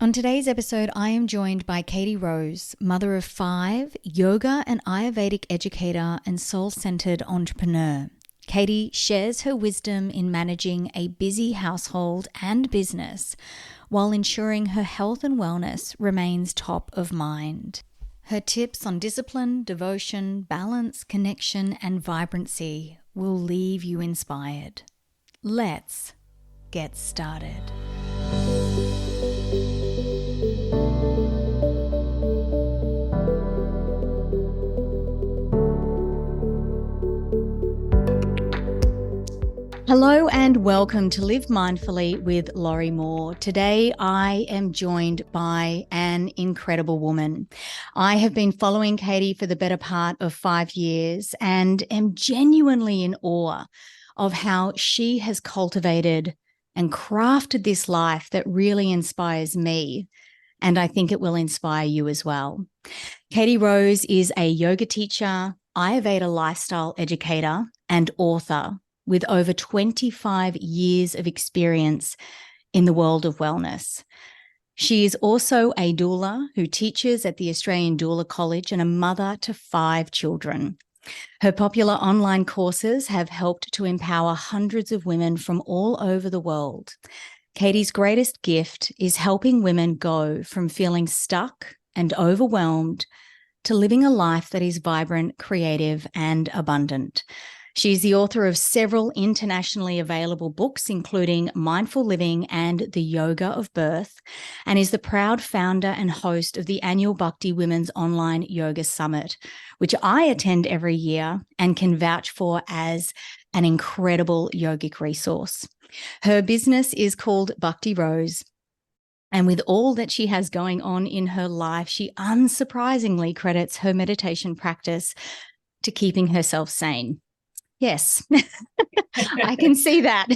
On today's episode, I am joined by Katie Rose, mother of 5, yoga and Ayurvedic educator, and soul-centered entrepreneur. Katie shares her wisdom in managing a busy household and business while ensuring her health and wellness remains top of mind. Her tips on discipline, devotion, balance, connection, and vibrancy will leave you inspired. Let's get started. Hello and welcome to Live Mindfully with Laurie Moore. Today I am joined by an incredible woman. I have been following Katie for the better part of 5 years and am genuinely in awe of how she has cultivated and crafted this life that really inspires me, and I think it will inspire you as well. Katie Rose is a yoga teacher, Ayurveda lifestyle educator, and author with over 25 years of experience in the world of wellness. She is also a doula who teaches at the Australian Doula College and a mother to 5 children. Her popular online courses have helped to empower hundreds of women from all over the world. Katie's greatest gift is helping women go from feeling stuck and overwhelmed to living a life that is vibrant, creative, and abundant. She's the author of several internationally available books, including Mindful Living and The Yoga of Birth, and is the proud founder and host of the annual Bhakti Women's Online Yoga Summit, which I attend every year and can vouch for as an incredible yogic resource. Her business is called Bhakti Rose, and with all that she has going on in her life, she unsurprisingly credits her meditation practice to keeping herself sane. Yes, I can see that.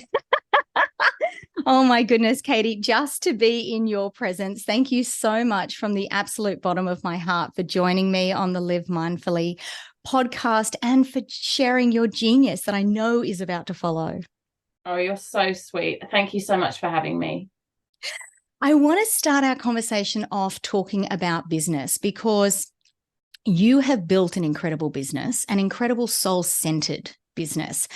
Oh my goodness, Katie, just to be in your presence. Thank you so much from the absolute bottom of my heart for joining me on the Live Mindfully podcast and for sharing your genius that I know is about to follow. Oh, you're so sweet. Thank you so much for having me. I want to start our conversation off talking about business because you have built an incredible business, an incredible soul-centered business.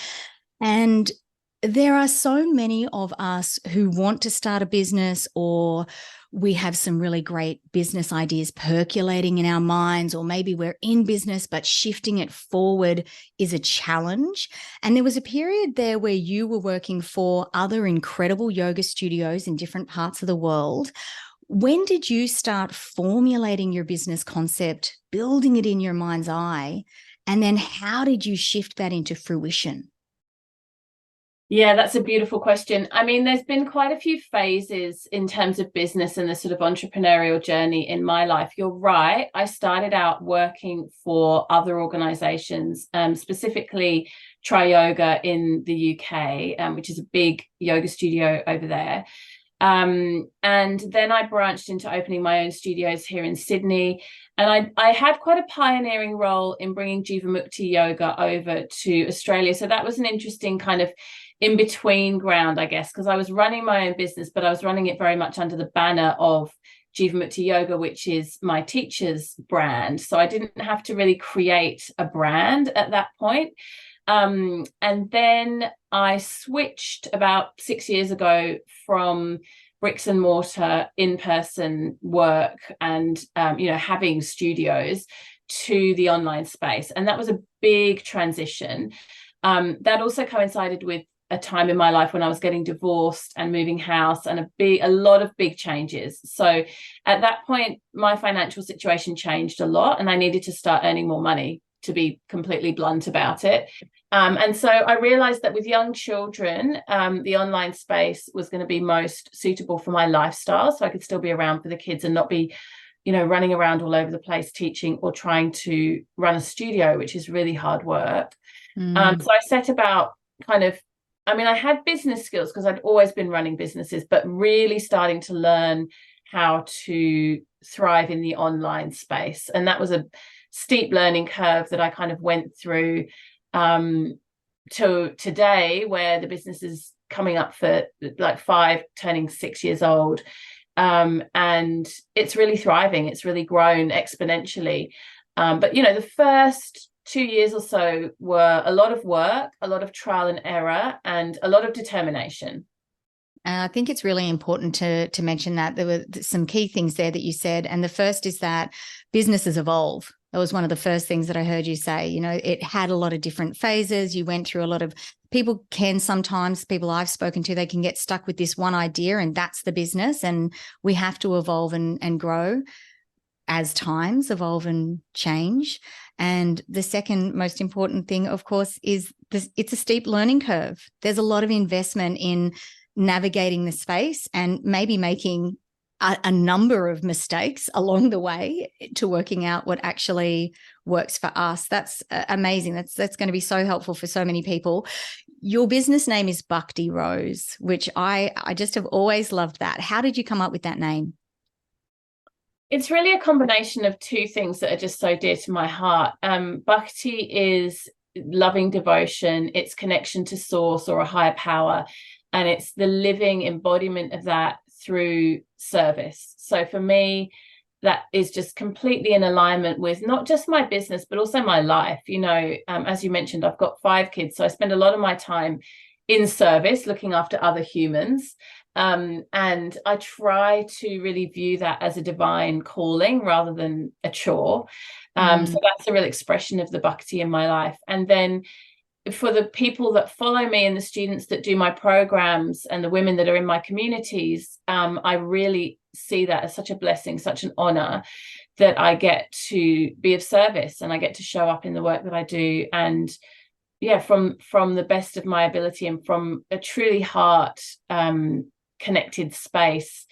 And there are so many of us who want to start a business, or we have some really great business ideas percolating in our minds, or maybe we're in business, but shifting it forward is a challenge. And there was a period there where you were working for other incredible yoga studios in different parts of the world. When did you start formulating your business concept, building it in your mind's eye? And then how did you shift that into fruition? Yeah, that's a beautiful question. I mean, there's been quite a few phases in terms of business and the sort of entrepreneurial journey in my life. You're right. I started out working for other organizations, specifically Tri Yoga in the UK, which is a big yoga studio over there. And then I branched into opening my own studios here in Sydney. And I had quite a pioneering role in bringing Jivamukti yoga over to Australia. So that was an interesting kind of in between ground, I guess, because I was running my own business, but I was running it very much under the banner of Jivamukti Yoga, which is my teacher's brand. So I didn't have to really create a brand at that point. And then I switched about 6 years ago from bricks and mortar in-person work and, having studios to the online space. And that was a big transition. That also coincided with a time in my life when I was getting divorced and moving house and a lot of big changes. So at that point, my financial situation changed a lot and I needed to start earning more money, to be completely blunt about it. And so I realized that with young children, the online space was going to be most suitable for my lifestyle. So I could still be around for the kids and not be, running around all over the place teaching or trying to run a studio, which is really hard work. So I set about I had business skills because I'd always been running businesses, but really starting to learn how to thrive in the online space. And that was a steep learning curve that I kind of went through to today, where the business is coming up for like 5, turning 6 years old. And it's really thriving. It's really grown exponentially. But the first 2 years or so were a lot of work, a lot of trial and error, and a lot of determination. I think it's really important to mention that there were some key things there that you said. And the first is that businesses evolve. That was one of the first things that I heard you say. It had a lot of different phases. You went through a lot of people I've spoken to, they can get stuck with this one idea and that's the business. And we have to evolve and grow as times evolve and change. And the second most important thing, of course, is it's a steep learning curve. There's a lot of investment in navigating the space and maybe making a number of mistakes along the way to working out what actually works for us. That's amazing. That's going to be so helpful for so many people. Your business name is Bhakti Rose, which I just have always loved that. How did you come up with that name? It's really a combination of two things that are just so dear to my heart. Bhakti is loving devotion, it's connection to source or a higher power, and it's the living embodiment of that through service. So for me, that is just completely in alignment with not just my business, but also my life. As you mentioned, I've got 5 kids, so I spend a lot of my time in service, looking after other humans. And I try to really view that as a divine calling rather than a chore. So that's a real expression of the Bhakti in my life. And then for the people that follow me and the students that do my programs and the women that are in my communities, I really see that as such a blessing, such an honor that I get to be of service and I get to show up in the work that I do. And from the best of my ability and from a truly heart connected space,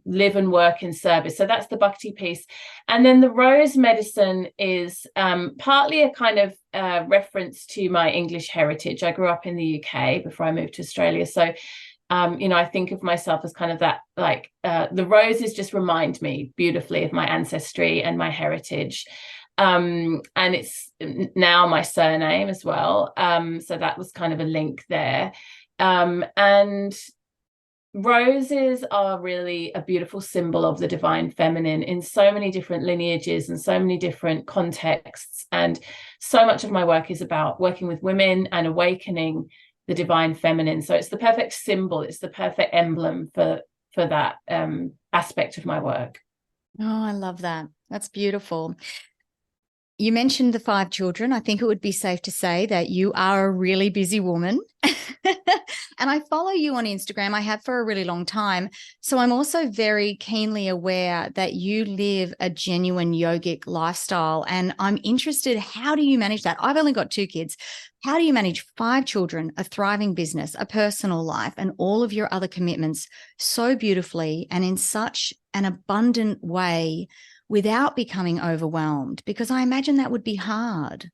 live and work in service. So that's the Bhakti piece. And then the rose medicine is partly a kind of reference to my English heritage. I grew up in the UK before I moved to Australia. So, I think of myself as kind of that, like the roses just remind me beautifully of my ancestry and my heritage. And it's now my surname as well. So that was kind of a link there. And roses are really a beautiful symbol of the divine feminine in so many different lineages and so many different contexts. And so much of my work is about working with women and awakening the divine feminine. So it's the perfect symbol. It's the perfect emblem for that aspect of my work. Oh, I love that. That's beautiful. You mentioned the 5 children. I think it would be safe to say that you are a really busy woman. And I follow you on Instagram. I have for a really long time. So I'm also very keenly aware that you live a genuine yogic lifestyle. And I'm interested, how do you manage that? I've only got 2 kids. How do you manage 5 children, a thriving business, a personal life, and all of your other commitments so beautifully and in such an abundant way without becoming overwhelmed? Because I imagine that would be hard.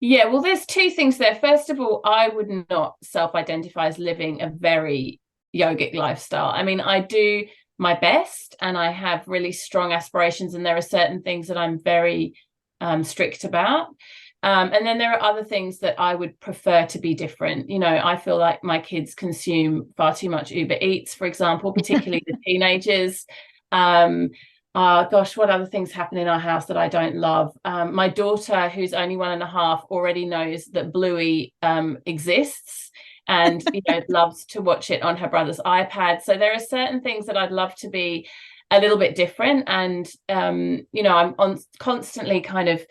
Yeah, well, there's 2 things there. First of all, I would not self-identify as living a very yogic lifestyle. I mean, I do my best and I have really strong aspirations, and there are certain things that I'm very strict about. And then there are other things that I would prefer to be different. I feel like my kids consume far too much Uber Eats, for example, particularly the teenagers. What other things happen in our house that I don't love? My daughter, who's only 1.5, already knows that Bluey exists and loves to watch it on her brother's iPad. So there are certain things that I'd love to be a little bit different. And, I'm constantly kind of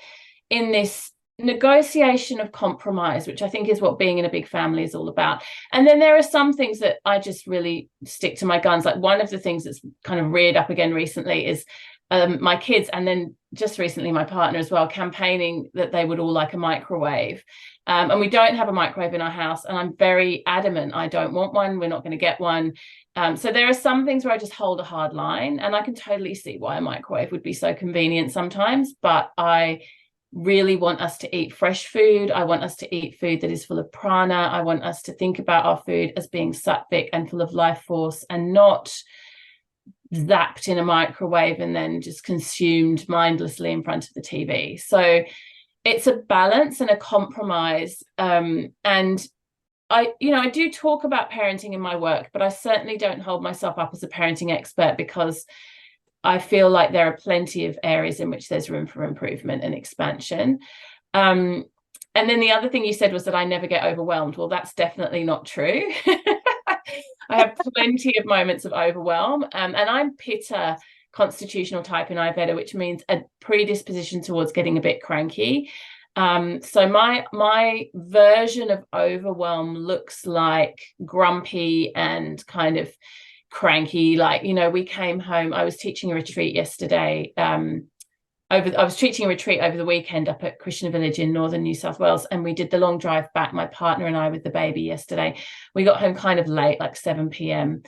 in this negotiation of compromise, which I think is what being in a big family is all about. And then there are some things that I just really stick to my guns. Like one of the things that's kind of reared up again recently is my kids, and then just recently my partner as well, campaigning that they would all like a microwave. And we don't have a microwave in our house, and I'm very adamant I don't want one. We're not going to get one. So there are some things where I just hold a hard line, and I can totally see why a microwave would be so convenient sometimes, but I really want us to eat fresh food. I want us to eat food that is full of prana. I want us to think about our food as being sattvic and full of life force, and not zapped in a microwave and then just consumed mindlessly in front of the TV. So it's a balance and a compromise. And I do talk about parenting in my work, but I certainly don't hold myself up as a parenting expert, because I feel like there are plenty of areas in which there's room for improvement and expansion. Um, and then the other thing you said was that I never get overwhelmed. Well, that's definitely not true. I have plenty of moments of overwhelm. And I'm Pitta constitutional type in Ayurveda, which means a predisposition towards getting a bit cranky. So my version of overwhelm looks like grumpy and kind of cranky. Like, we came home, I was teaching a retreat yesterday. I was teaching a retreat over the weekend up at Krishna Village in northern New South Wales, and we did the long drive back, my partner and I, with the baby yesterday. We got home kind of late, like 7 p.m.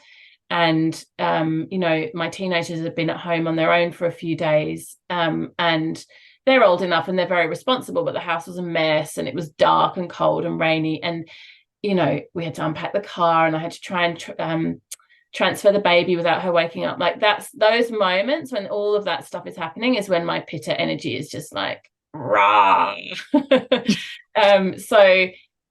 And my teenagers have been at home on their own for a few days, and they're old enough and they're very responsible, but the house was a mess and it was dark and cold and rainy, and we had to unpack the car, and I had to try and transfer the baby without her waking up. Like, that's those moments when all of that stuff is happening is when my Pitta energy is just like rah. So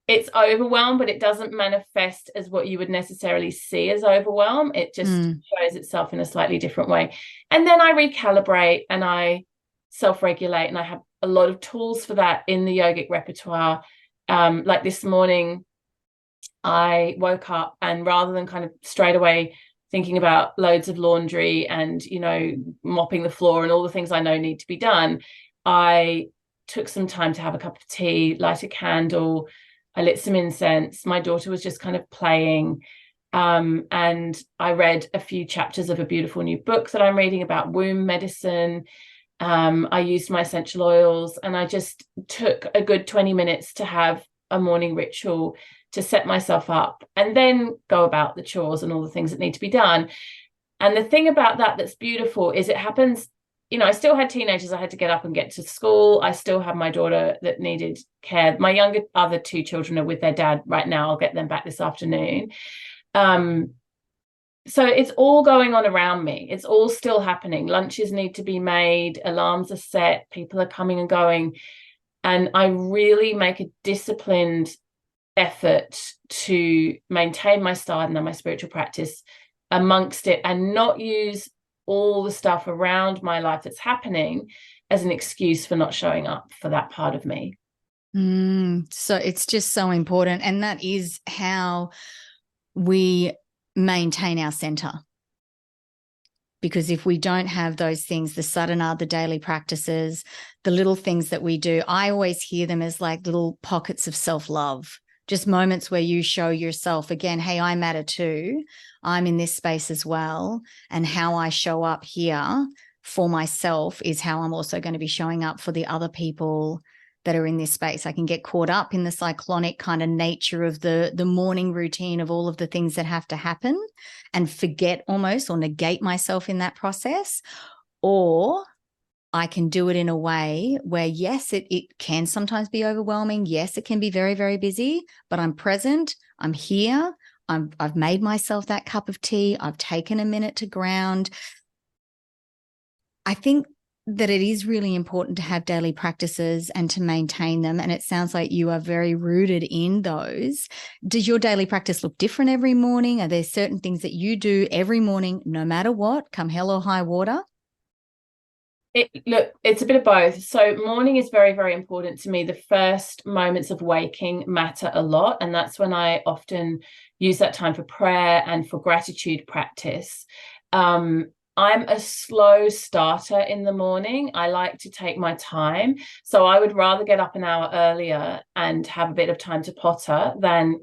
it's overwhelm, but it doesn't manifest as what you would necessarily see as overwhelm. It just shows itself in a slightly different way. And then I recalibrate and I self-regulate, and I have a lot of tools for that in the yogic repertoire. Like this morning, I woke up, and rather than kind of straight away thinking about loads of laundry and, mopping the floor and all the things I know need to be done, I took some time to have a cup of tea, light a candle. I lit some incense. My daughter was just kind of playing. And I read a few chapters of a beautiful new book that I'm reading about womb medicine. I used my essential oils, and I just took a good 20 minutes to have a morning ritual to set myself up, and then go about the chores and all the things that need to be done. And the thing about that that's beautiful is it happens, I still had teenagers I had to get up and get to school. I still have my daughter that needed care. My other two children are with their dad right now. I'll get them back this afternoon. So it's all going on around me. It's all still happening. Lunches need to be made. Alarms are set. People are coming and going. And I really make a disciplined effort to maintain my sadhana, my spiritual practice amongst it, and not use all the stuff around my life that's happening as an excuse for not showing up for that part of me. So it's just so important. And that is how we maintain our center. Because if we don't have those things, the sadhana, the daily practices, the little things that we do, I always hear them as like little pockets of self-love, just moments where you show yourself again, hey, I matter too. I'm in this space as well. And how I show up here for myself is how I'm also going to be showing up for the other people that are in this space. I can get caught up in the cyclonic kind of nature of the morning routine of all of the things that have to happen and forget almost or negate myself in that process. Or I can do it in a way where, yes, it can sometimes be overwhelming. Yes, it can be very, very busy, but I'm present. I'm here. I've made myself that cup of tea. I've taken a minute to ground. I think that it is really important to have daily practices and to maintain them. And it sounds like you are very rooted in those. Does your daily practice look different every morning? Are there certain things that you do every morning, no matter what, come hell or high water? It's a bit of both. So morning is very, very important to me. The first moments of waking matter a lot. And that's when I often use that time for prayer and for gratitude practice. I'm a slow starter in the morning. I like to take my time. So I would rather get up an hour earlier and have a bit of time to potter than,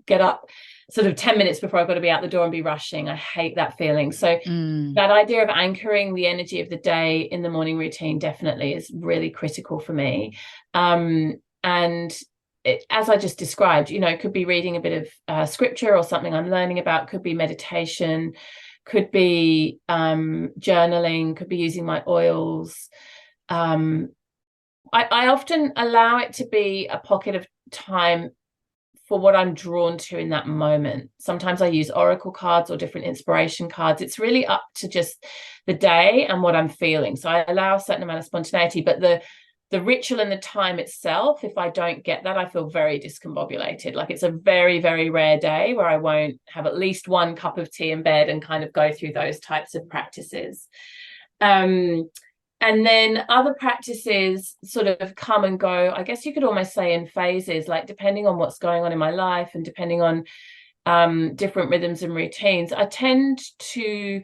get up sort of 10 minutes before I've got to be out the door and be rushing. I hate that feeling. So that idea of anchoring the energy of the day in the morning routine definitely is really critical for me. And as I just described, it could be reading a bit of scripture or something I'm learning about, could be meditation, could be journaling, could be using my oils. I often allow it to be a pocket of time for what I'm drawn to in that moment. Sometimes I use oracle cards or different inspiration cards. It's really up to just the day and what I'm feeling. So I allow a certain amount of spontaneity, but the ritual and the time itself, if I don't get that, I feel very discombobulated. Like it's a very, very rare day where I won't have at least one cup of tea in bed and kind of go through those types of practices. And then other practices sort of come and go, I guess you could almost say in phases, like depending on what's going on in my life and depending on different rhythms and routines. I tend to,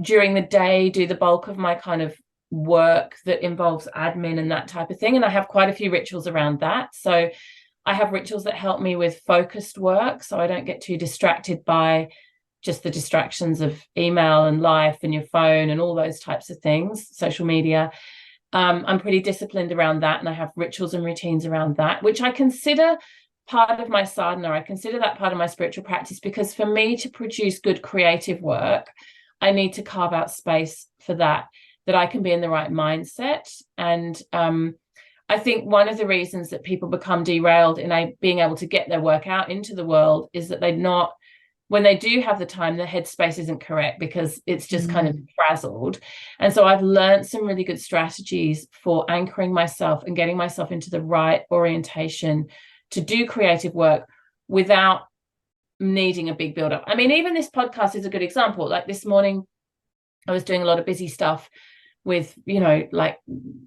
during the day, do the bulk of my kind of work that involves admin and that type of thing. And I have quite a few rituals around that. So I have rituals that help me with focused work, so I don't get too distracted by just the distractions of email and life and your phone and all those types of things, social media. I'm pretty disciplined around that, and I have rituals and routines around that, which I consider part of my sadhana. I consider that part of my spiritual practice, because for me to produce good creative work, I need to carve out space for that I can be in the right mindset. And I think one of the reasons that people become derailed in being able to get their work out into the world is that they're not, when they do have the time, the headspace isn't correct, because it's just kind of frazzled. And so I've learned some really good strategies for anchoring myself and getting myself into the right orientation to do creative work without needing a big build up. I mean, even this podcast is a good example. Like this morning, I was doing a lot of busy stuff with, you know, like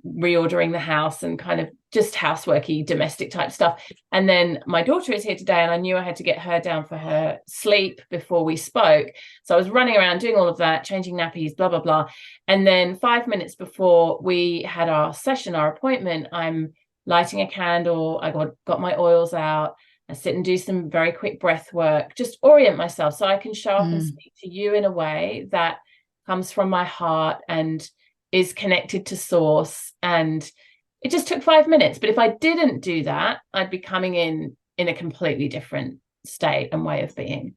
reordering the house and kind of just houseworky, domestic type stuff. And then my daughter is here today, and I knew I had to get her down for her sleep before we spoke. So I was running around doing all of that, changing nappies, blah, blah, blah. And then 5 minutes before we had our session, our appointment, I'm lighting a candle. I got my oils out. I sit and do some very quick breath work, just orient myself so I can show up and speak to you in a way that comes from my heart and is connected to source. And it just took 5 minutes. But if I didn't do that, I'd be coming in a completely different state and way of being.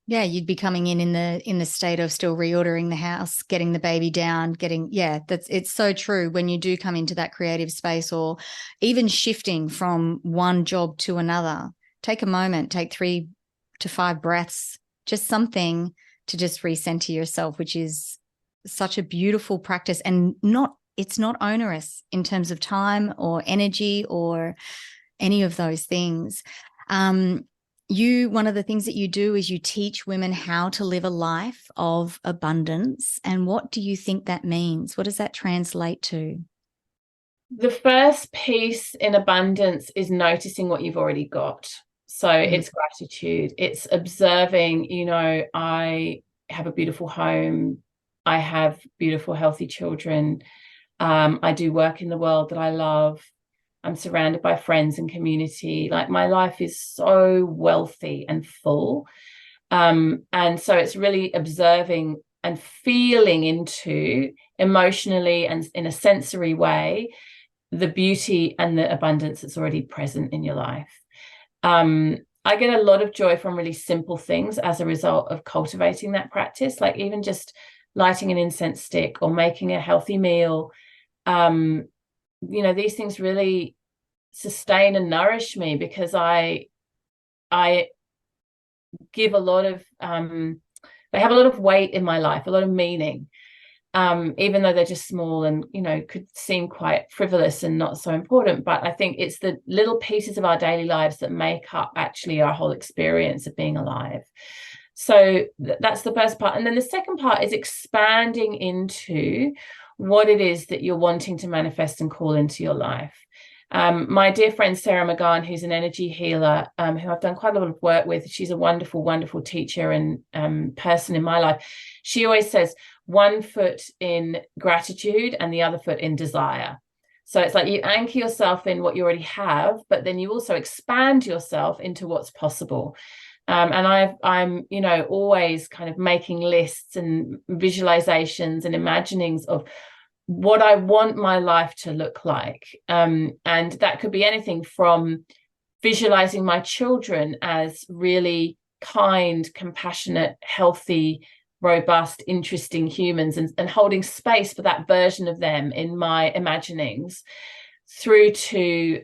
Yeah, you'd be coming in the state of still reordering the house, getting the baby down, it's so true. When you do come into that creative space, or even shifting from one job to another, take a moment, take 3 to 5 breaths, just something to just recenter yourself, which is such a beautiful practice, and it's not onerous in terms of time or energy or any of those things. One of the things that you do is you teach women how to live a life of abundance. And what do you think that means? What does that translate to? The first piece in abundance is noticing what you've already got. So it's gratitude. It's observing, you know, I have a beautiful home. I have beautiful, healthy children. I do work in the world that I love. I'm surrounded by friends and community. Like, my life is so wealthy and full. And so it's really observing and feeling into, emotionally and in a sensory way, the beauty and the abundance that's already present in your life. I get a lot of joy from really simple things as a result of cultivating that practice, like even just lighting an incense stick or making a healthy meal. You know, these things really sustain and nourish me, because I give a lot of they have a lot of weight in my life, a lot of meaning, even though they're just small and, you know, could seem quite frivolous and not so important. But I think it's the little pieces of our daily lives that make up actually our whole experience of being alive. So that's the first part. And then the second part is expanding into what it is that you're wanting to manifest and call into your life. My dear friend Sarah McGann, who's an energy healer, who I've done quite a lot of work with, she's a wonderful, wonderful teacher and person in my life. She always says, one foot in gratitude and the other foot in desire. So it's like you anchor yourself in what you already have, but then you also expand yourself into what's possible. And I'm, you know, always kind of making lists and visualizations and imaginings of what I want my life to look like. And that could be anything from visualizing my children as really kind, compassionate, healthy, robust, interesting humans, and holding space for that version of them in my imaginings, through to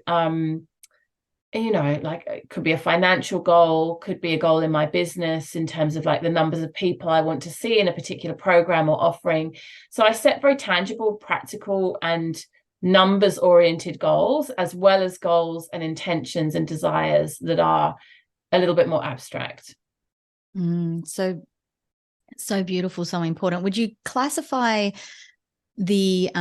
you know, like it could be a financial goal, could be a goal in my business in terms of like the numbers of people I want to see in a particular program or offering. So I set very tangible, practical, and numbers oriented goals, as well as goals and intentions and desires that are a little bit more abstract. So beautiful, so important. Would you classify the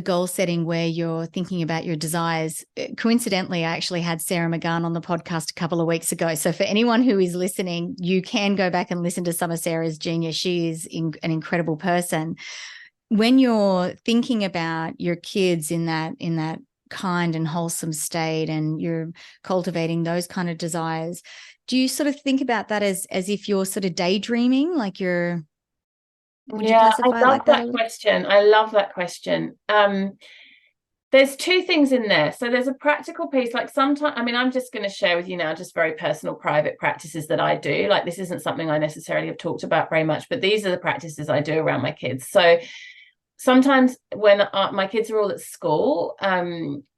goal setting where you're thinking about your desires? Coincidentally, I actually had Sarah McGann on the podcast a couple of weeks ago. So for anyone who is listening, you can go back and listen to some of Sarah's genius. She is an incredible person. When you're thinking about your kids in that kind and wholesome state, and you're cultivating those kind of desires, do you sort of think about that as if you're sort of daydreaming, like you're? Would you classify I love like that? that question. I love that question. There's two things in there. So there's a practical piece, like sometimes, I mean, I'm just going to share with you now just very personal, private practices that I do. Like, this isn't something I necessarily have talked about very much, but these are the practices I do around my kids. So sometimes when my kids are all at school,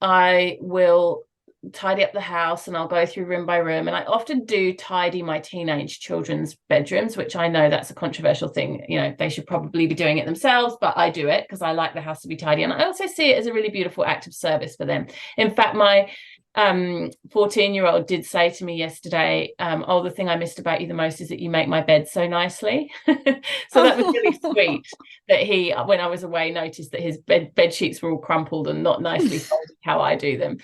I will tidy up the house and I'll go through room by room, and I often do tidy my teenage children's bedrooms, which I know that's a controversial thing. You know, they should probably be doing it themselves, but I do it because I like the house to be tidy, and I also see it as a really beautiful act of service for them. In fact, my 14-year-old did say to me yesterday, oh, the thing I missed about you the most is that you make my bed so nicely. So that was really sweet, that he, when I was away, noticed that his bed sheets were all crumpled and not nicely folded how I do them.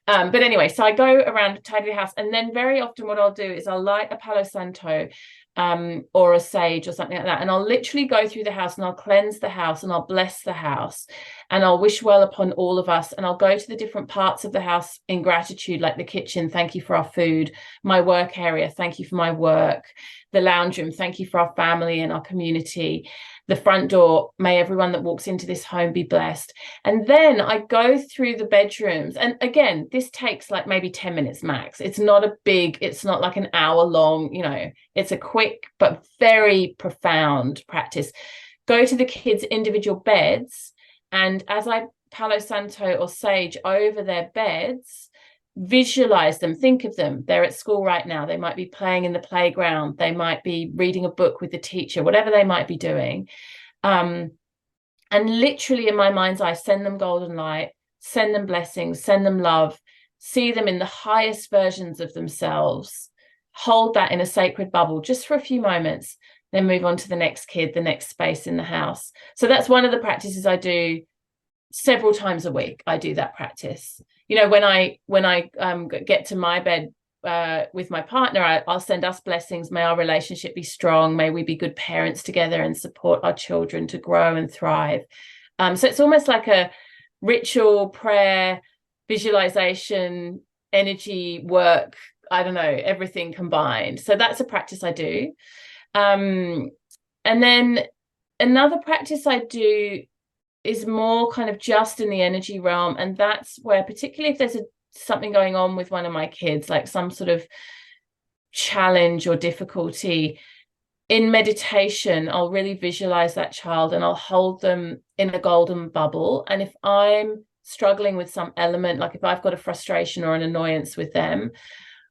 But anyway, so I go around, tidy the house, and then very often what I'll do is I'll light a Palo Santo or a sage or something like that, and I'll literally go through the house and I'll cleanse the house and I'll bless the house and I'll wish well upon all of us, and I'll go to the different parts of the house in gratitude, like the kitchen, thank you for our food, my work area, thank you for my work, the lounge room, thank you for our family and our community, the front door, may everyone that walks into this home be blessed. And then I go through the bedrooms, and again, this takes like maybe 10 minutes max. It's not like an hour long, you know, it's a quick but very profound practice. Go to the kids' individual beds, and as I Palo Santo or sage over their beds, visualize them, think of them. They're at school right now. They might be playing in the playground. They might be reading a book with the teacher, whatever they might be doing. And literally in my mind's eye, send them golden light, send them blessings, send them love, see them in the highest versions of themselves, hold that in a sacred bubble just for a few moments, then move on to the next kid, the next space in the house. So that's one of the practices I do several times a week. I do that practice. You know, when I get to my bed with my partner, I'll send us blessings. May our relationship be strong. May we be good parents together and support our children to grow and thrive. So it's almost like a ritual, prayer, visualization, energy work. I don't know, everything combined. So that's a practice I do. And then another practice I do is more kind of just in the energy realm, and that's where, particularly if there's something going on with one of my kids, like some sort of challenge or difficulty, in meditation I'll really visualize that child and I'll hold them in a golden bubble. And if I'm struggling with some element, like if I've got a frustration or an annoyance with them,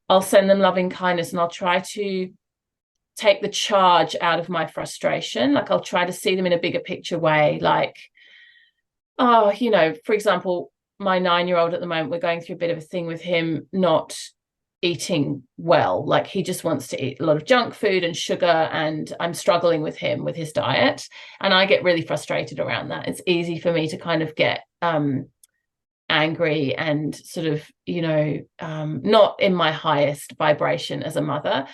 I'll send them loving kindness and I'll try to take the charge out of my frustration. Like I'll try to see them in a bigger picture way, like, oh, you know, for example, my 9-year-old at the moment, we're going through a bit of a thing with him not eating well. Like he just wants to eat a lot of junk food and sugar, and I'm struggling with him with his diet, and I get really frustrated around that. It's easy for me to kind of get angry and sort of, you know, not in my highest vibration as a mother.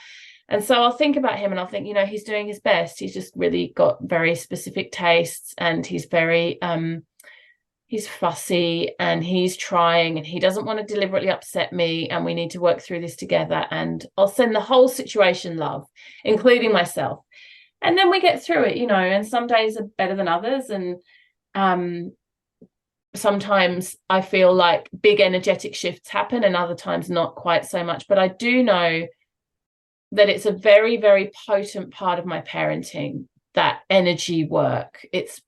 And so I'll think about him and I'll think, you know, he's doing his best. He's just really got very specific tastes, and he's very he's fussy and he's trying and he doesn't want to deliberately upset me, and we need to work through this together. And I'll send the whole situation love, including myself. And then we get through it, you know, and some days are better than others. And sometimes I feel like big energetic shifts happen and other times not quite so much. But I do know that it's a very, very potent part of my parenting, that energy work. It's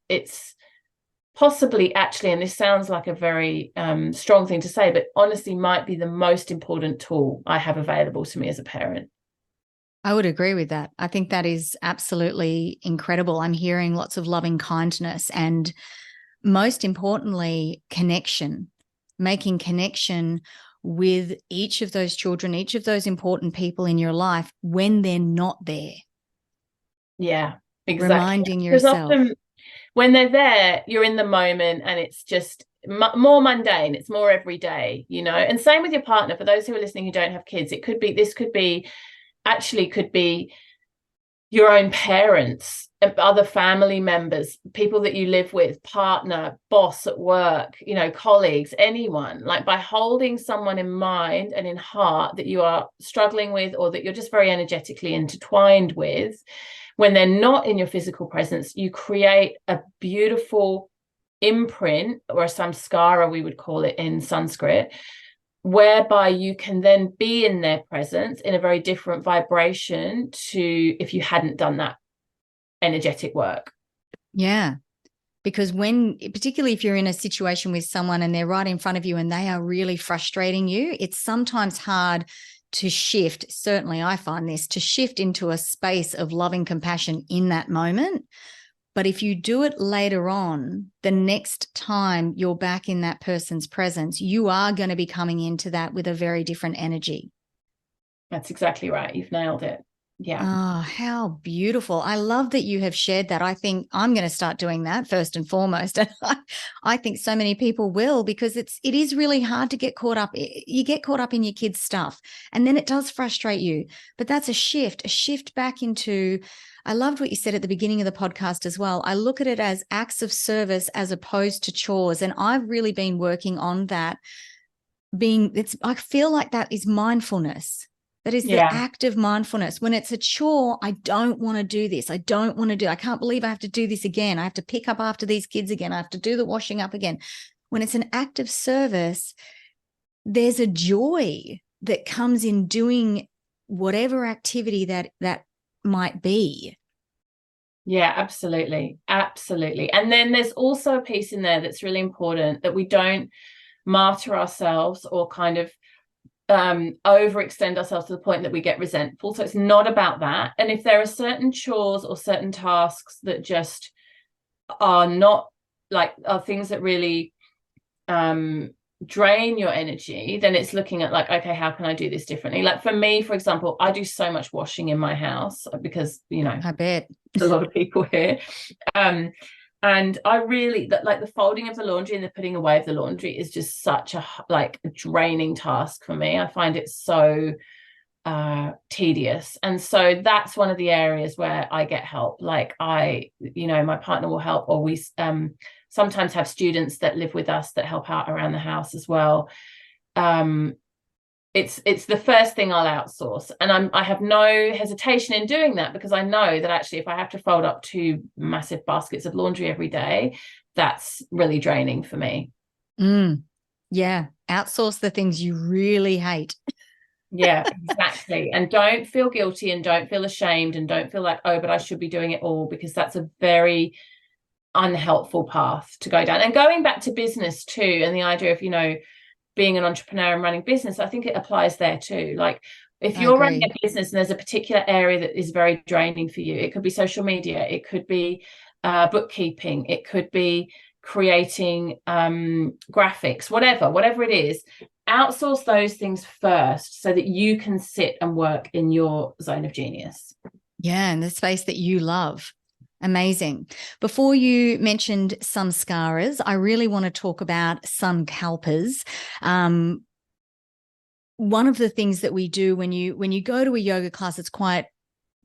possibly, actually, and this sounds like a very strong thing to say, but honestly might be the most important tool I have available to me as a parent. I would agree with that. I think that is absolutely incredible. I'm hearing lots of loving kindness and most importantly, connection, making connection with each of those children, each of those important people in your life when they're not there. Yeah, exactly. Reminding Because yourself. often when they're there, you're in the moment and it's just more mundane. It's more everyday, you know. And same with your partner. For those who are listening who don't have kids, it could be, this could be, actually could be your own parents, other family members, people that you live with, partner, boss at work, you know, colleagues, anyone. Like, by holding someone in mind and in heart that you are struggling with, or that you're just very energetically intertwined with, when they're not in your physical presence, you create a beautiful imprint, or a samskara, we would call it in Sanskrit, whereby you can then be in their presence in a very different vibration to if you hadn't done that energetic work. Yeah. Because particularly if you're in a situation with someone and they're right in front of you and they are really frustrating you, it's sometimes hard to shift. Certainly I find this, to shift into a space of loving compassion in that moment. But if you do it later on, the next time you're back in that person's presence, you are going to be coming into that with a very different energy. That's exactly right. You've nailed it. Yeah. Oh, how beautiful. I love that you have shared that. I think I'm going to start doing that first and foremost. And I think so many people will, because it is really hard to get caught up. You get caught up in your kids' stuff and then it does frustrate you. But that's a shift back into, I loved what you said at the beginning of the podcast as well. I look at it as acts of service as opposed to chores. And I've really been working on that I feel like that is mindfulness. That is the act of mindfulness. When it's a chore, I don't want to do this. I can't believe I have to do this again. I have to pick up after these kids again. I have to do the washing up again. When it's an act of service, there's a joy that comes in doing whatever activity that might be. Yeah, absolutely. Absolutely. And then there's also a piece in there that's really important, that we don't martyr ourselves or kind of overextend ourselves to the point that we get resentful. So it's not about that. And if there are certain chores or certain tasks that just are not, like, are things that really drain your energy, then it's looking at, like, okay, how can I do this differently? Like, for me, for example, I do so much washing in my house because, you know, I bet a lot of people here. And I really, like, the folding of the laundry and the putting away of the laundry is just such a draining task for me. I find it so tedious. And so that's one of the areas where I get help. Like, my partner will help, or we sometimes have students that live with us that help out around the house as well. It's the first thing I'll outsource, and I have no hesitation in doing that, because I know that actually if I have to fold up 2 massive baskets of laundry every day, that's really draining for me. Yeah, outsource the things you really hate. Yeah, exactly. And don't feel guilty and don't feel ashamed and don't feel like, oh, but I should be doing it all, because that's a very unhelpful path to go down. And going back to business too, and the idea of, you know, being an entrepreneur and running business, I think it applies there too. Like, if you're running a business and there's a particular area that is very draining for you, it could be social media, it could be bookkeeping, it could be creating graphics, whatever it is, outsource those things first so that you can sit and work in your zone of genius. Yeah, in the space that you love. Amazing. Before you mentioned samskaras, I really want to talk about sankalpas. One of the things that we do when you go to a yoga class, it's quite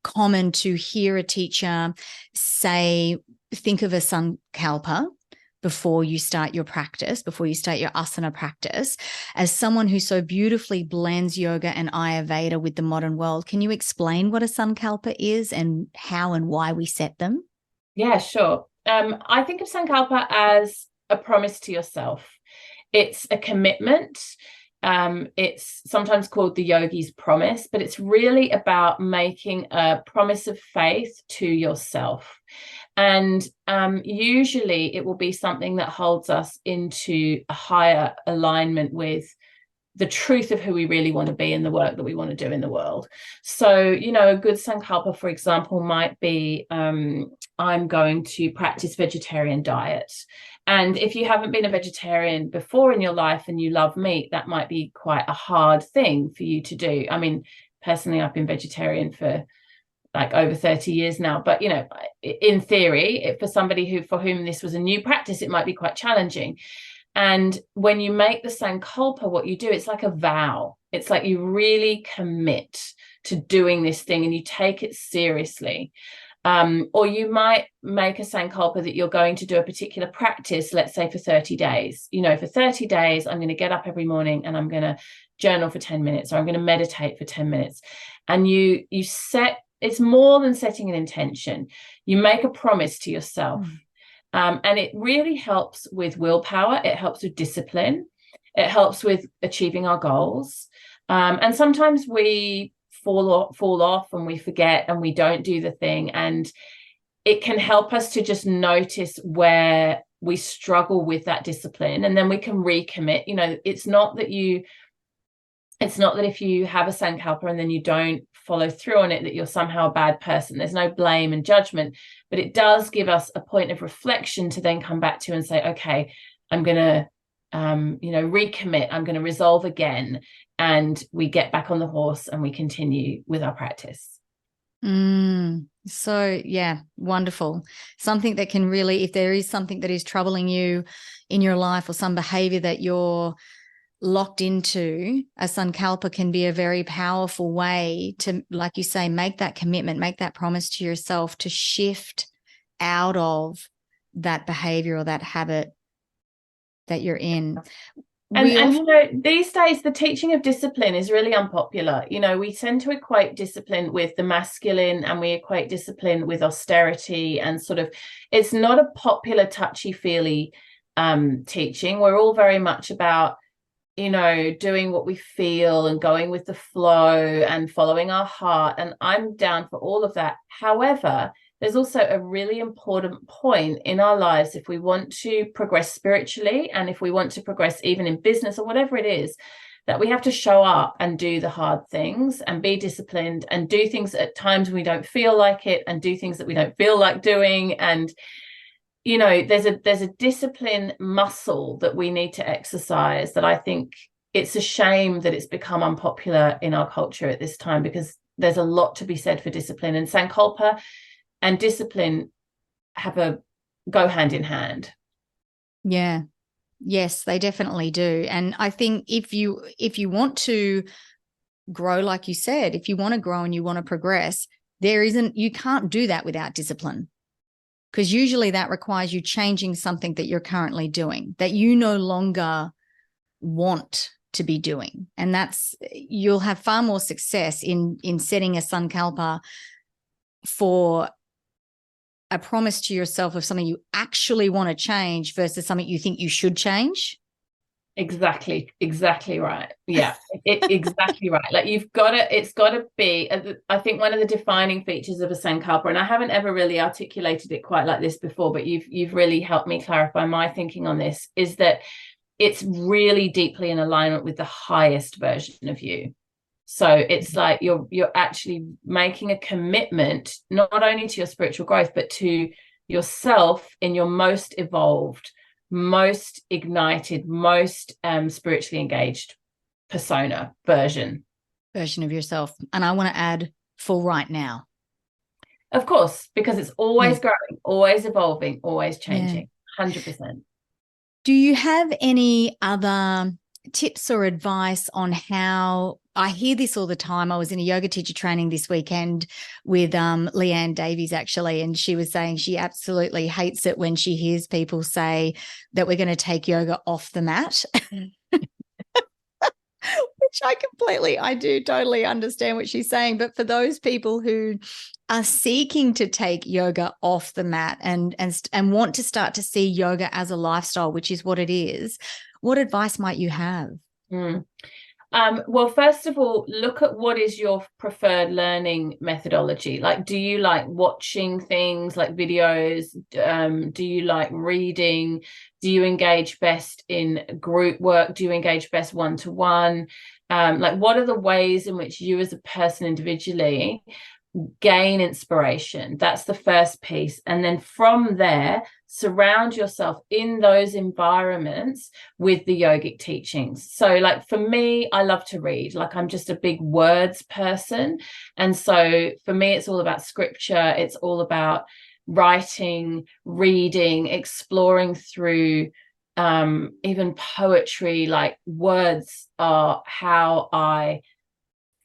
common to hear a teacher say, think of a sankalpa before you start your practice, before you start your asana practice. As someone who so beautifully blends yoga and Ayurveda with the modern world, can you explain what a sankalpa is and how and why we set them? Yeah, sure. I think of sankalpa as a promise to yourself. It's a commitment. It's sometimes called the yogi's promise, but it's really about making a promise of faith to yourself. And usually it will be something that holds us into a higher alignment with the truth of who we really want to be and the work that we want to do in the world. So, a good sankalpa, for example, might be I'm going to practice vegetarian diet. And if you haven't been a vegetarian before in your life and you love meat, that might be quite a hard thing for you to do. I mean, personally, I've been vegetarian for like over 30 years now, but in theory, for somebody for whom this was a new practice, it might be quite challenging. And when you make the sankalpa, what you do, it's like a vow. It's like you really commit to doing this thing and you take it seriously. Or you might make a sankalpa that you're going to do a particular practice, let's say for 30 days. For 30 days, I'm going to get up every morning and I'm going to journal for 10 minutes, or I'm going to meditate for 10 minutes. And you set, it's more than setting an intention. You make a promise to yourself. And it really helps with willpower. It helps with discipline. It helps with achieving our goals. And sometimes we fall off and we forget and we don't do the thing. And it can help us to just notice where we struggle with that discipline, and then we can recommit. It's not that if you have a sankalpa and then you don't follow through on it, that you're somehow a bad person. There's no blame and judgment, but it does give us a point of reflection to then come back to and say, okay, I'm going to, recommit. I'm going to resolve again. And we get back on the horse and we continue with our practice. So yeah, wonderful. Something that can really, if there is something that is troubling you in your life or some behavior that you're locked into, a sankalpa can be a very powerful way to, like you say, make that commitment, make that promise to yourself to shift out of that behavior or that habit that you're in. And these days the teaching of discipline is really unpopular. We tend to equate discipline with the masculine, and we equate discipline with austerity, and sort of, it's not a popular touchy-feely teaching. We're all very much about doing what we feel and going with the flow and following our heart. And I'm down for all of that. However, there's also a really important point in our lives if we want to progress spiritually, and if we want to progress even in business or whatever it is, that we have to show up and do the hard things and be disciplined and do things at times when we don't feel like it, and do things that we don't feel like doing. And there's a discipline muscle that we need to exercise that I think it's a shame that it's become unpopular in our culture at this time, because there's a lot to be said for discipline, and sankalpa and discipline go hand in hand. Yeah. Yes, they definitely do. And I think if you want to grow, like you said, if you want to grow and you want to progress, you can't do that without discipline. Because usually that requires you changing something that you're currently doing that you no longer want to be doing. And you'll have far more success in setting a sankalpa for a promise to yourself of something you actually want to change versus something you think you should change. Exactly right. Yeah, exactly right. Like it's got to be, I think one of the defining features of a sankalpa, and I haven't ever really articulated it quite like this before, but you've really helped me clarify my thinking on this, is that it's really deeply in alignment with the highest version of you. So it's like you're actually making a commitment not only to your spiritual growth, but to yourself in your most evolved, most ignited, most spiritually engaged persona version of yourself. And I want to add for right now. Of course, because it's always growing, always evolving, always changing. 100%. Do you have any other tips or advice on how, I hear this all the time. I was in a yoga teacher training this weekend with Leanne Davies, actually, and she was saying she absolutely hates it when she hears people say that we're going to take yoga off the mat. Which I do totally understand what she's saying. But for those people who are seeking to take yoga off the mat and want to start to see yoga as a lifestyle, which is what it is, what advice might you have? Well, first of all, look at what is your preferred learning methodology. Like, do you like watching things like videos? Do you like reading? Do you engage best in group work? Do you engage best one-to-one? Like, what are the ways in which you as a person individually gain inspiration? That's the first piece. And then from there, surround yourself in those environments with the yogic teachings. So like for me, I love to read. Like I'm just a big words person. And so for me, it's all about scripture. It's all about writing, reading, exploring through even poetry. Like words are how I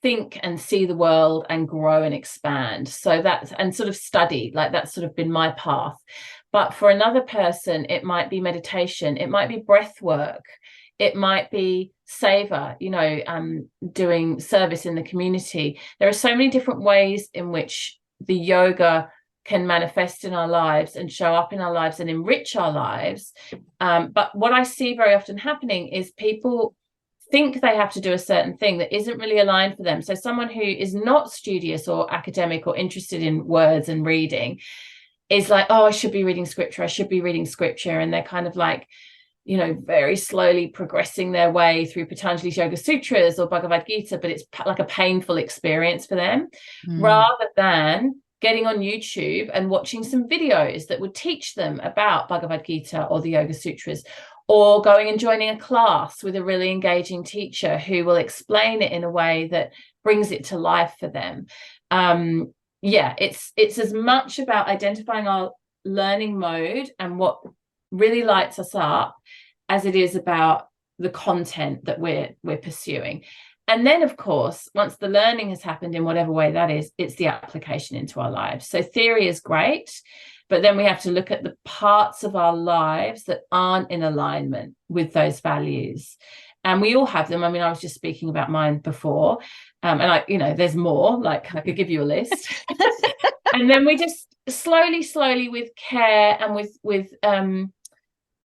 think and see the world and grow and expand. So that's, and sort of study, like that's sort of been my path. But for another person, it might be meditation, it might be breath work, it might be savor, doing service in the community. There are so many different ways in which the yoga can manifest in our lives and show up in our lives and enrich our lives. But what I see very often happening is people think they have to do a certain thing that isn't really aligned for them. So someone who is not studious or academic or interested in words and reading is like, oh, I should be reading scripture. I should be reading scripture. And they're kind of like, very slowly progressing their way through Patanjali's Yoga Sutras or Bhagavad Gita, but it's like a painful experience for them, rather than getting on YouTube and watching some videos that would teach them about Bhagavad Gita or the Yoga Sutras, or going and joining a class with a really engaging teacher who will explain it in a way that brings it to life for them. It's as much about identifying our learning mode and what really lights us up as it is about the content that we're pursuing. And then, of course, once the learning has happened in whatever way that is, it's the application into our lives. So theory is great, but then we have to look at the parts of our lives that aren't in alignment with those values. And we all have them. I mean, I was just speaking about mine before. And there's more, like I could give you a list. And then we just slowly with care and with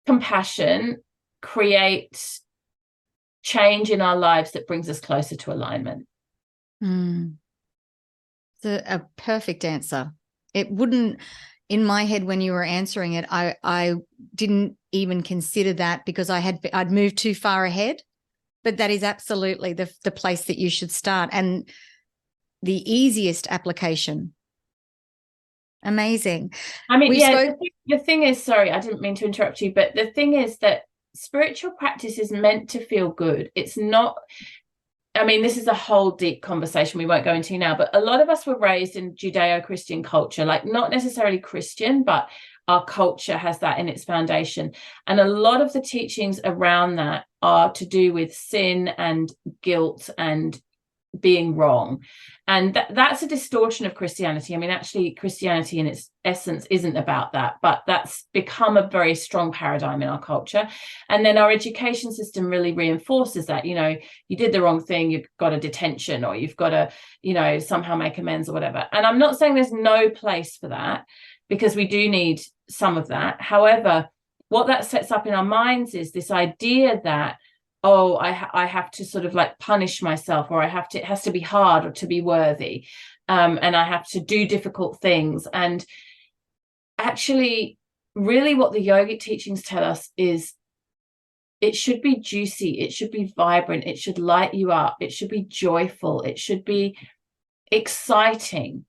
compassion, create change in our lives that brings us closer to alignment. It's a perfect answer. It wouldn't, in my head when you were answering it, I didn't even consider that because I'd moved too far ahead. But that is absolutely the place that you should start, and the easiest application. Amazing. I mean, the thing is, sorry, I didn't mean to interrupt you, but the thing is that spiritual practice is meant to feel good. It's not, I mean, this is a whole deep conversation we won't go into now, but a lot of us were raised in Judeo-Christian culture, like not necessarily Christian, but our culture has that in its foundation. And a lot of the teachings around that are to do with sin and guilt and being wrong. And that's a distortion of Christianity. I mean, actually, Christianity in its essence isn't about that, but that's become a very strong paradigm in our culture. And then our education system really reinforces that, you did the wrong thing, you've got a detention, or you've got to, somehow make amends or whatever. And I'm not saying there's no place for that, because we do need some of that. However, what that sets up in our minds is this idea that, oh, I have to sort of like punish myself, or it has to be hard or to be worthy. And I have to do difficult things. And actually, really what the yogic teachings tell us is it should be juicy. It should be vibrant. It should light you up. It should be joyful. It should be exciting.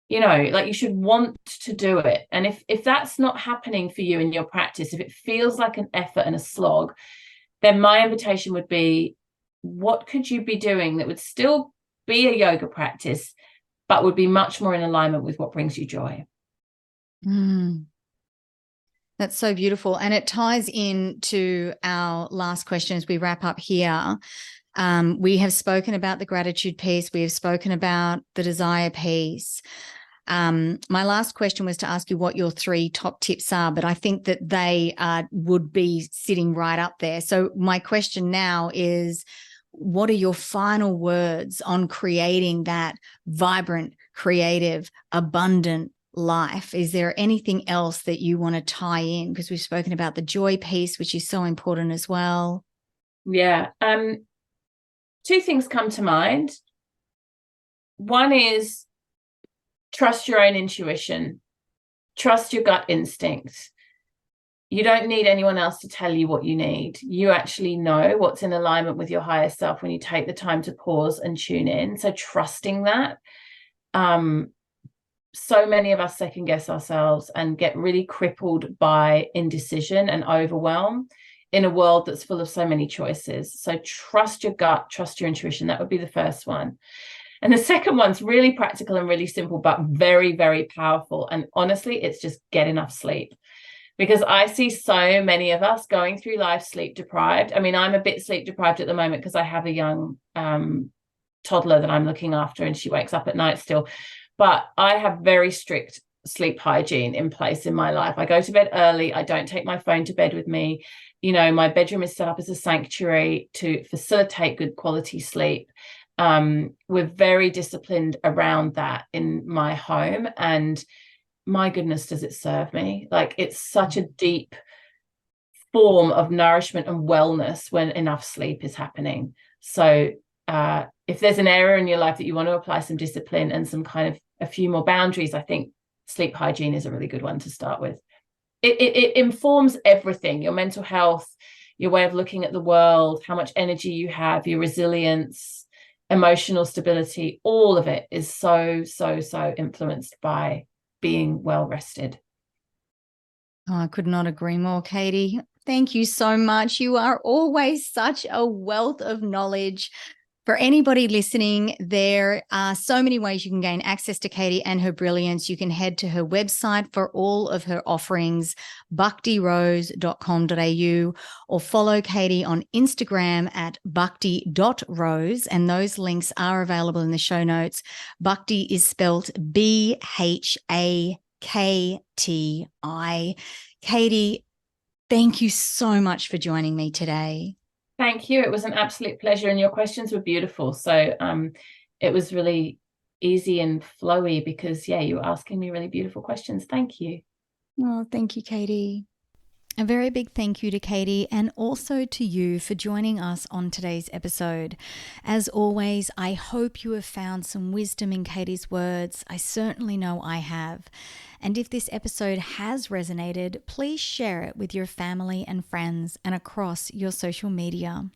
Like you should want to do it. And if that's not happening for you in your practice, if it feels like an effort and a slog, then my invitation would be, what could you be doing that would still be a yoga practice, but would be much more in alignment with what brings you joy? That's so beautiful. And it ties into our last question as we wrap up here. We have spoken about the gratitude piece. We have spoken about the desire piece. My last question was to ask you what your 3 top tips are, but I think that they would be sitting right up there. So my question now is, what are your final words on creating that vibrant, creative, abundant life? Is there anything else that you want to tie in? Because we've spoken about the joy piece, which is so important as well. Yeah. two things come to mind. One is trust your own intuition, trust your gut instinct. You don't need anyone else to tell you what you need. You actually know what's in alignment with your higher self when you take the time to pause and tune in. So trusting that. So many of us second guess ourselves and get really crippled by indecision and overwhelm in a world that's full of so many choices. So trust your gut, trust your intuition. That would be the first one. And the second one's really practical and really simple, but very, very powerful. And honestly, it's just get enough sleep. Because I see so many of us going through life sleep deprived. I mean, I'm a bit sleep deprived at the moment because I have a young toddler that I'm looking after, and she wakes up at night still. But I have very strict sleep hygiene in place in my life. I go to bed early. I don't take my phone to bed with me. You know, my bedroom is set up as a sanctuary to facilitate good quality sleep. We're very disciplined around that in my home, and my goodness, does it serve me? Like, it's such a deep form of nourishment and wellness when enough sleep is happening. So if there's an area in your life that you want to apply some discipline and some kind of a few more boundaries, I think sleep hygiene is a really good one to start with. It informs everything, your mental health, your way of looking at the world, how much energy you have, your resilience, emotional stability. All of it is so influenced by being well rested. Oh, I could not agree more, Katie. Thank you so much. You are always such a wealth of knowledge. For anybody listening, there are so many ways you can gain access to Katie and her brilliance. You can head to her website for all of her offerings, bhaktirose.com.au, or follow Katie on Instagram at bhakti.rose, and those links are available in the show notes. Bhakti is spelled BHAKTI. Katie, thank you so much for joining me today. Thank you. It was an absolute pleasure, and your questions were beautiful. So it was really easy and flowy because, yeah, you were asking me really beautiful questions. Thank you. Oh, thank you, Katie. A very big thank you to Katie, and also to you for joining us on today's episode. As always, I hope you have found some wisdom in Katie's words. I certainly know I have. And if this episode has resonated, please share it with your family and friends and across your social media.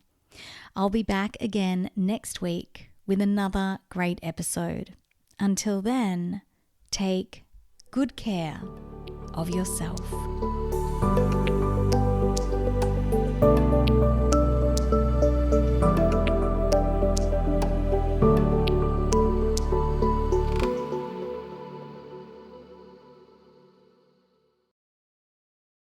I'll be back again next week with another great episode. Until then, take good care of yourself.